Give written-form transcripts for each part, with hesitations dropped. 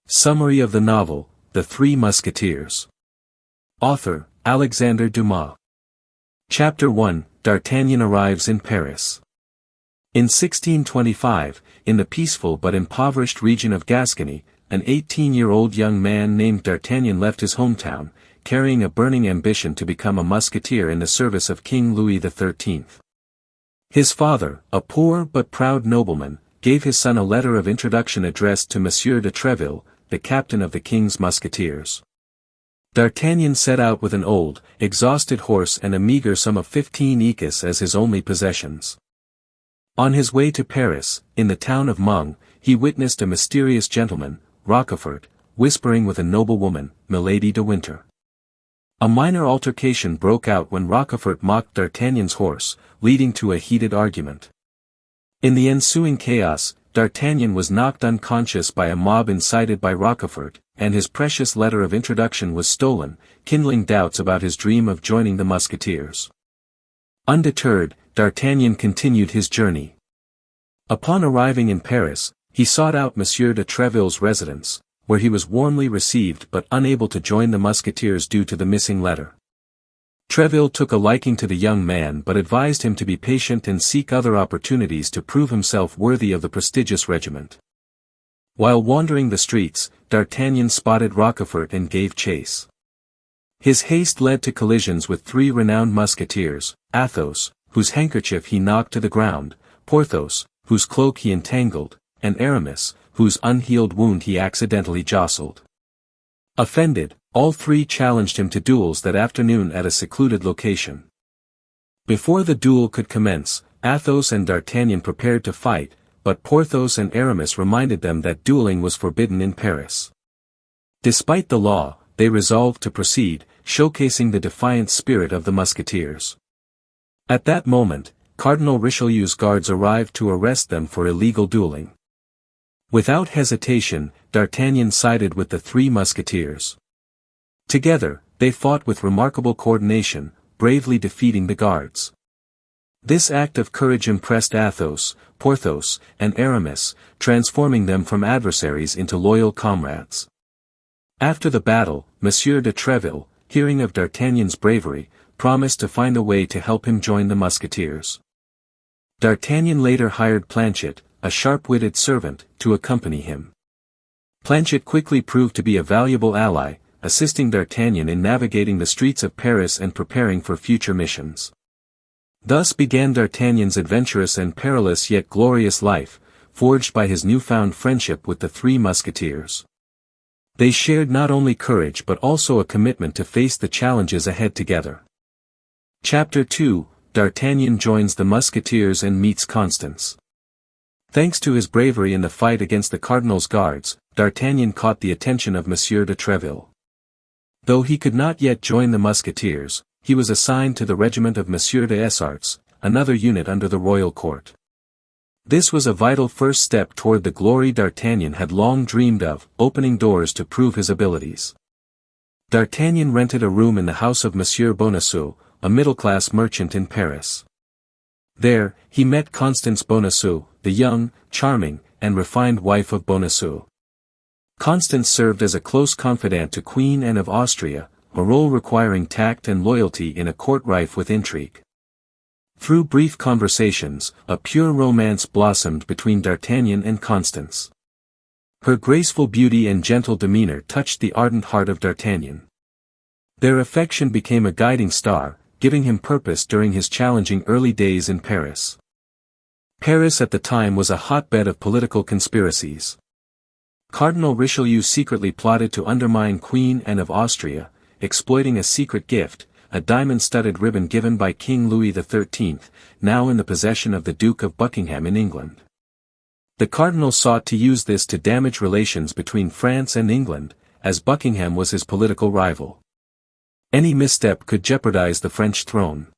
Summary of the novel, The Three Musketeers. Author, Alexandre Dumas. Chapter 1, D'Artagnan arrives in Paris. In 1625, in the peaceful but impoverished region of Gascony, an 18-year-old young man named D'Artagnan left his hometown, carrying a burning ambition to become a musketeer in the service of King Louis XIII. His father, a poor but proud nobleman, gave his son a letter of introduction addressed to Monsieur de Treville, the captain of the king's musketeers. D'Artagnan set out with an old, exhausted horse and a meagre sum of 15 écus as his only possessions. On his way to Paris, in the town of Meung, he witnessed a mysterious gentleman, Rochefort, whispering with a noble woman, Milady de Winter. A minor altercation broke out when Rochefort mocked D'Artagnan's horse, leading to a heated argument. In the ensuing chaos, D'Artagnan was knocked unconscious by a mob incited by Rochefort, and his precious letter of introduction was stolen, kindling doubts about his dream of joining the musketeers. Undeterred, D'Artagnan continued his journey. Upon arriving in Paris, he sought out Monsieur de Treville's residence, where he was warmly received but unable to join the musketeers due to the missing letter. Treville took a liking to the young man but advised him to be patient and seek other opportunities to prove himself worthy of the prestigious regiment. While wandering the streets, D'Artagnan spotted Rochefort and gave chase. His haste led to collisions with three renowned musketeers, Athos, whose handkerchief he knocked to the ground, Porthos, whose cloak he entangled, and Aramis, whose unhealed wound he accidentally jostled. Offended, all three challenged him to duels that afternoon at a secluded location. Before the duel could commence, Athos and D'Artagnan prepared to fight, but Porthos and Aramis reminded them that dueling was forbidden in Paris. Despite the law, they resolved to proceed, showcasing the defiant spirit of the musketeers. At that moment, Cardinal Richelieu's guards arrived to arrest them for illegal dueling. Without hesitation, D'Artagnan sided with the Three Musketeers. Together, they fought with remarkable coordination, bravely defeating the guards. This act of courage impressed Athos, Porthos, and Aramis, transforming them from adversaries into loyal comrades. After the battle, Monsieur de Treville, hearing of D'Artagnan's bravery, promised to find a way to help him join the musketeers. D'Artagnan later hired Planchet, a sharp-witted servant, to accompany him. Planchet quickly proved to be a valuable ally, assisting D'Artagnan in navigating the streets of Paris and preparing for future missions. Thus began D'Artagnan's adventurous and perilous yet glorious life, forged by his newfound friendship with the Three Musketeers. They shared not only courage but also a commitment to face the challenges ahead together. Chapter 2, D'Artagnan joins the Musketeers and meets Constance. Thanks to his bravery in the fight against the Cardinal's guards, D'Artagnan caught the attention of Monsieur de Treville. Though he could not yet join the Musketeers, he was assigned to the regiment of Monsieur de Essarts, another unit under the royal court. This was a vital first step toward the glory D'Artagnan had long dreamed of, opening doors to prove his abilities. D'Artagnan rented a room in the house of Monsieur Bonacieux, a middle-class merchant in Paris. There, he met Constance Bonacieux, the young, charming, and refined wife of Bonacieux. Constance served as a close confidant to Queen Anne of Austria, a role requiring tact and loyalty in a court rife with intrigue. Through brief conversations, a pure romance blossomed between D'Artagnan and Constance. Her graceful beauty and gentle demeanor touched the ardent heart of D'Artagnan. Their affection became a guiding star, giving him purpose during his challenging early days in Paris. Paris at the time was a hotbed of political conspiracies. Cardinal Richelieu secretly plotted to undermine Queen Anne of Austria, exploiting a secret gift, a diamond-studded ribbon given by King Louis XIII, now in the possession of the Duke of Buckingham in England. The cardinal sought to use this to damage relations between France and England, as Buckingham was his political rival. Any misstep could jeopardize the French throne.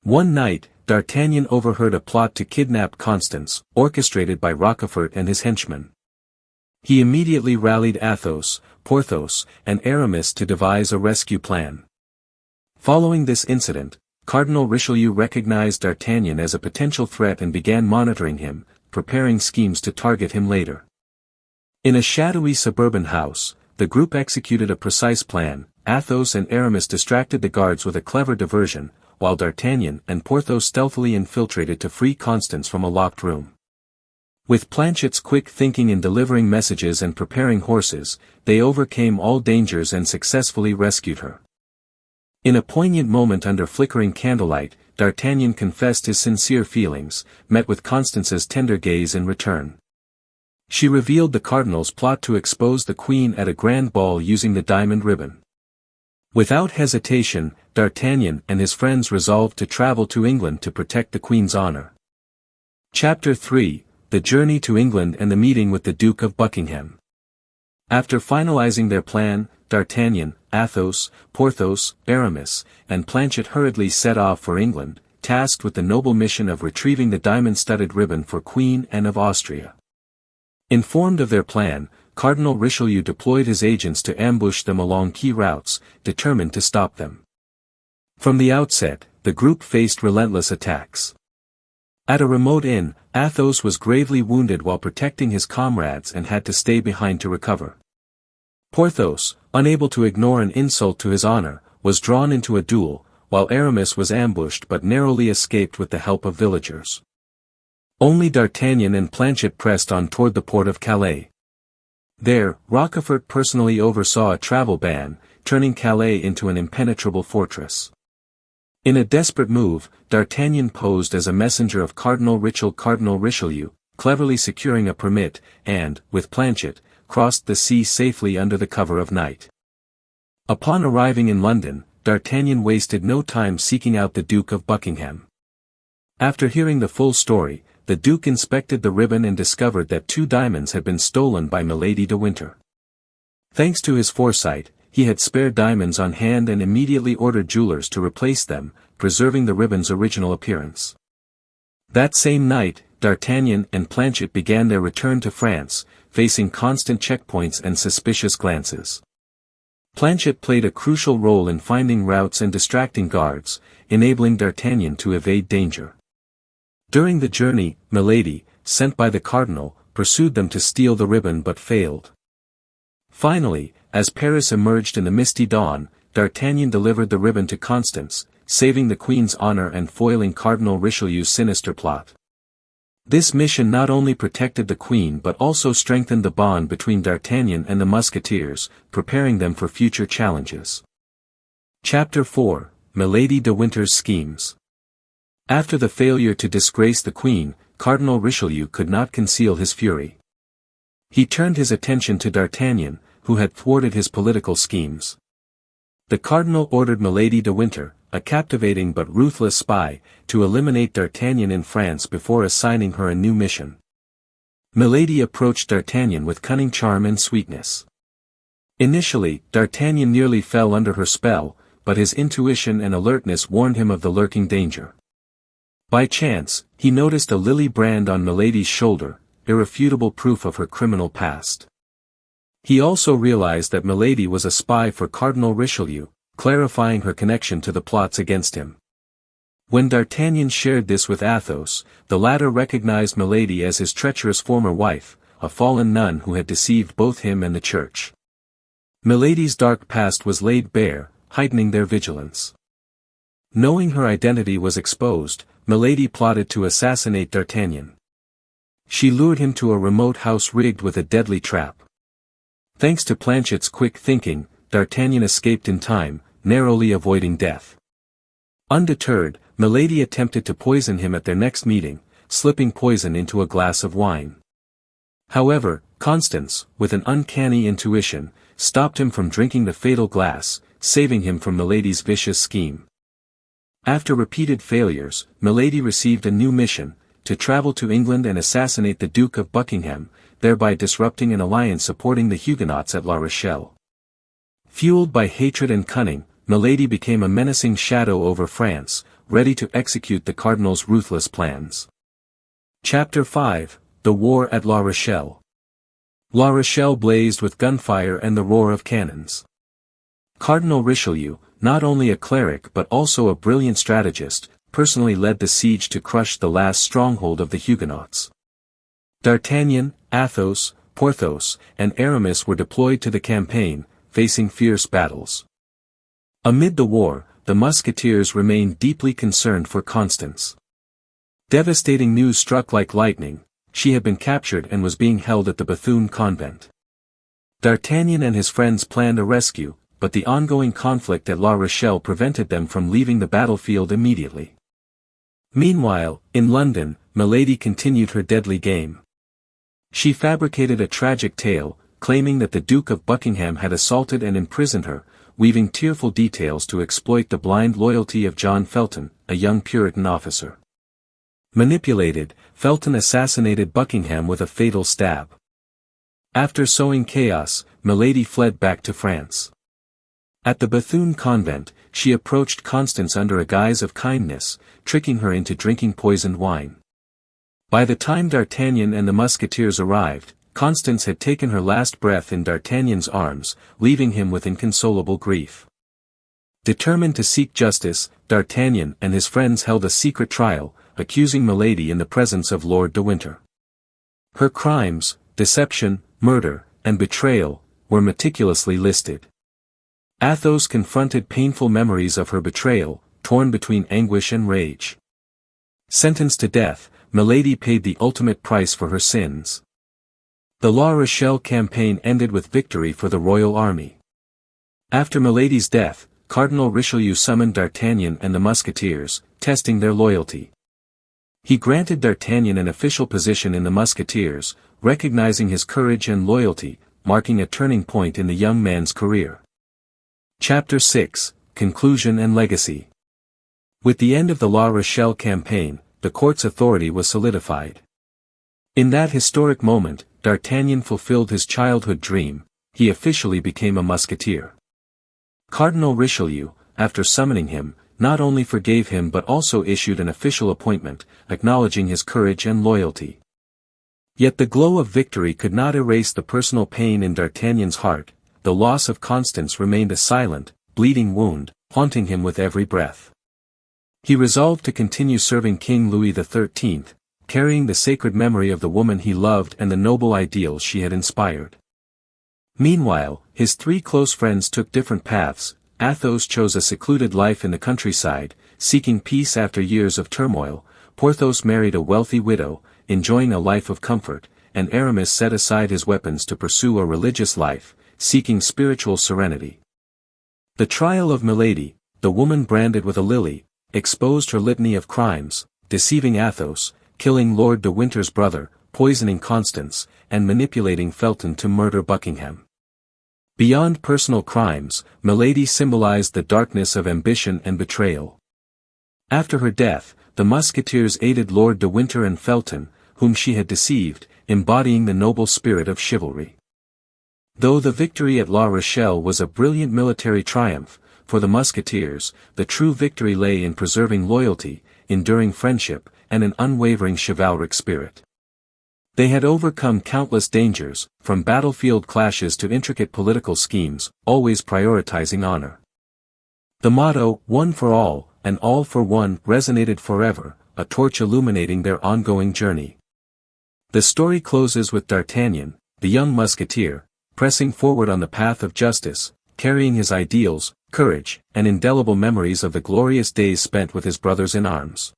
One night, D'Artagnan overheard a plot to kidnap Constance, orchestrated by Rochefort and his henchmen. He immediately rallied Athos, Porthos, and Aramis to devise a rescue plan. Following this incident, Cardinal Richelieu recognized D'Artagnan as a potential threat and began monitoring him, preparing schemes to target him later. In a shadowy suburban house, the group executed a precise plan. Athos and Aramis distracted the guards with a clever diversion, while D'Artagnan and Porthos stealthily infiltrated to free Constance from a locked room. With Planchet's quick thinking in delivering messages and preparing horses, they overcame all dangers and successfully rescued her. In a poignant moment under flickering candlelight, D'Artagnan confessed his sincere feelings, met with Constance's tender gaze in return. She revealed the cardinal's plot to expose the queen at a grand ball using the diamond ribbon. Without hesitation, D'Artagnan and his friends resolved to travel to England to protect the queen's honor. Chapter 3: The Journey to England and the Meeting with the Duke of Buckingham. After finalizing their plan, D'Artagnan, Athos, Porthos, Aramis, and Planchet hurriedly set off for England, tasked with the noble mission of retrieving the diamond-studded ribbon for Queen Anne of Austria. Informed of their plan, Cardinal Richelieu deployed his agents to ambush them along key routes, determined to stop them. From the outset, the group faced relentless attacks. At a remote inn, Athos was gravely wounded while protecting his comrades and had to stay behind to recover. Porthos, unable to ignore an insult to his honor, was drawn into a duel, while Aramis was ambushed but narrowly escaped with the help of villagers. Only D'Artagnan and Planchet pressed on toward the port of Calais. There, Rochefort personally oversaw a travel ban, turning Calais into an impenetrable fortress. In a desperate move, D'Artagnan posed as a messenger of Cardinal Richelieu, cleverly securing a permit, and, with Planchet, crossed the sea safely under the cover of night. Upon arriving in London, D'Artagnan wasted no time seeking out the Duke of Buckingham. After hearing the full story, the Duke inspected the ribbon and discovered that 2 diamonds had been stolen by Milady de Winter. Thanks to his foresight, he had spare diamonds on hand and immediately ordered jewelers to replace them, preserving the ribbon's original appearance. That same night, D'Artagnan and Planchet began their return to France, facing constant checkpoints and suspicious glances. Planchet played a crucial role in finding routes and distracting guards, enabling D'Artagnan to evade danger. During the journey, Milady, sent by the cardinal, pursued them to steal the ribbon but failed. Finally, as Paris emerged in the misty dawn, D'Artagnan delivered the ribbon to Constance, saving the queen's honor and foiling Cardinal Richelieu's sinister plot. This mission not only protected the queen but also strengthened the bond between D'Artagnan and the Musketeers, preparing them for future challenges. Chapter 4: Milady de Winter's Schemes. After the failure to disgrace the queen, Cardinal Richelieu could not conceal his fury. He turned his attention to D'Artagnan, who had thwarted his political schemes. The cardinal ordered Milady de Winter, a captivating but ruthless spy, to eliminate D'Artagnan in France before assigning her a new mission. Milady approached D'Artagnan with cunning charm and sweetness. Initially, D'Artagnan nearly fell under her spell, but his intuition and alertness warned him of the lurking danger. By chance, he noticed a lily brand on Milady's shoulder, irrefutable proof of her criminal past. He also realized that Milady was a spy for Cardinal Richelieu, clarifying her connection to the plots against him. When D'Artagnan shared this with Athos, the latter recognized Milady as his treacherous former wife, a fallen nun who had deceived both him and the church. Milady's dark past was laid bare, heightening their vigilance. Knowing her identity was exposed, Milady plotted to assassinate D'Artagnan. She lured him to a remote house rigged with a deadly trap. Thanks to Planchet's quick thinking, D'Artagnan escaped in time, narrowly avoiding death. Undeterred, Milady attempted to poison him at their next meeting, slipping poison into a glass of wine. However, Constance, with an uncanny intuition, stopped him from drinking the fatal glass, saving him from Milady's vicious scheme. After repeated failures, Milady received a new mission, to travel to England and assassinate the Duke of Buckingham, thereby disrupting an alliance supporting the Huguenots at La Rochelle. Fueled by hatred and cunning, Milady became a menacing shadow over France, ready to execute the cardinal's ruthless plans. Chapter 5: The War at La Rochelle. La Rochelle blazed with gunfire and the roar of cannons. Cardinal Richelieu, not only a cleric but also a brilliant strategist, personally led the siege to crush the last stronghold of the Huguenots. D'Artagnan, Athos, Porthos, and Aramis were deployed to the campaign, facing fierce battles. Amid the war, the Musketeers remained deeply concerned for Constance. Devastating news struck like lightning: she had been captured and was being held at the Bethune convent. D'Artagnan and his friends planned a rescue, but the ongoing conflict at La Rochelle prevented them from leaving the battlefield immediately. Meanwhile, in London, Milady continued her deadly game. She fabricated a tragic tale, claiming that the Duke of Buckingham had assaulted and imprisoned her, weaving tearful details to exploit the blind loyalty of John Felton, a young Puritan officer. Manipulated, Felton assassinated Buckingham with a fatal stab. After sowing chaos, Milady fled back to France. At the Bethune convent, she approached Constance under a guise of kindness, tricking her into drinking poisoned wine. By the time D'Artagnan and the Musketeers arrived, Constance had taken her last breath in D'Artagnan's arms, leaving him with inconsolable grief. Determined to seek justice, D'Artagnan and his friends held a secret trial, accusing Milady in the presence of Lord de Winter. Her crimes, deception, murder, and betrayal, were meticulously listed. Athos confronted painful memories of her betrayal, torn between anguish and rage. Sentenced to death, Milady paid the ultimate price for her sins. The La Rochelle campaign ended with victory for the royal army. After Milady's death, Cardinal Richelieu summoned D'Artagnan and the Musketeers, testing their loyalty. He granted D'Artagnan an official position in the Musketeers, recognizing his courage and loyalty, marking a turning point in the young man's career. Chapter 6: Conclusion and Legacy. With the end of the La Rochelle campaign, the court's authority was solidified. In that historic moment, D'Artagnan fulfilled his childhood dream: he officially became a musketeer. Cardinal Richelieu, after summoning him, not only forgave him but also issued an official appointment, acknowledging his courage and loyalty. Yet the glow of victory could not erase the personal pain in D'Artagnan's heart. The loss of Constance remained a silent, bleeding wound, haunting him with every breath. He resolved to continue serving King Louis XIII, carrying the sacred memory of the woman he loved and the noble ideals she had inspired. Meanwhile, his three close friends took different paths. Athos chose a secluded life in the countryside, seeking peace after years of turmoil. Porthos married a wealthy widow, enjoying a life of comfort, and Aramis set aside his weapons to pursue a religious life, seeking spiritual serenity. The trial of Milady, the woman branded with a lily, exposed her litany of crimes: deceiving Athos, killing Lord de Winter's brother, poisoning Constance, and manipulating Felton to murder Buckingham. Beyond personal crimes, Milady symbolized the darkness of ambition and betrayal. After her death, the Musketeers aided Lord de Winter and Felton, whom she had deceived, embodying the noble spirit of chivalry. Though the victory at La Rochelle was a brilliant military triumph, for the Musketeers, the true victory lay in preserving loyalty, enduring friendship, and an unwavering chivalric spirit. They had overcome countless dangers, from battlefield clashes to intricate political schemes, always prioritizing honor. The motto, "One for all, and all for one," resonated forever, a torch illuminating their ongoing journey. The story closes with D'Artagnan, the young musketeer, pressing forward on the path of justice, carrying his ideals, courage, and indelible memories of the glorious days spent with his brothers in arms.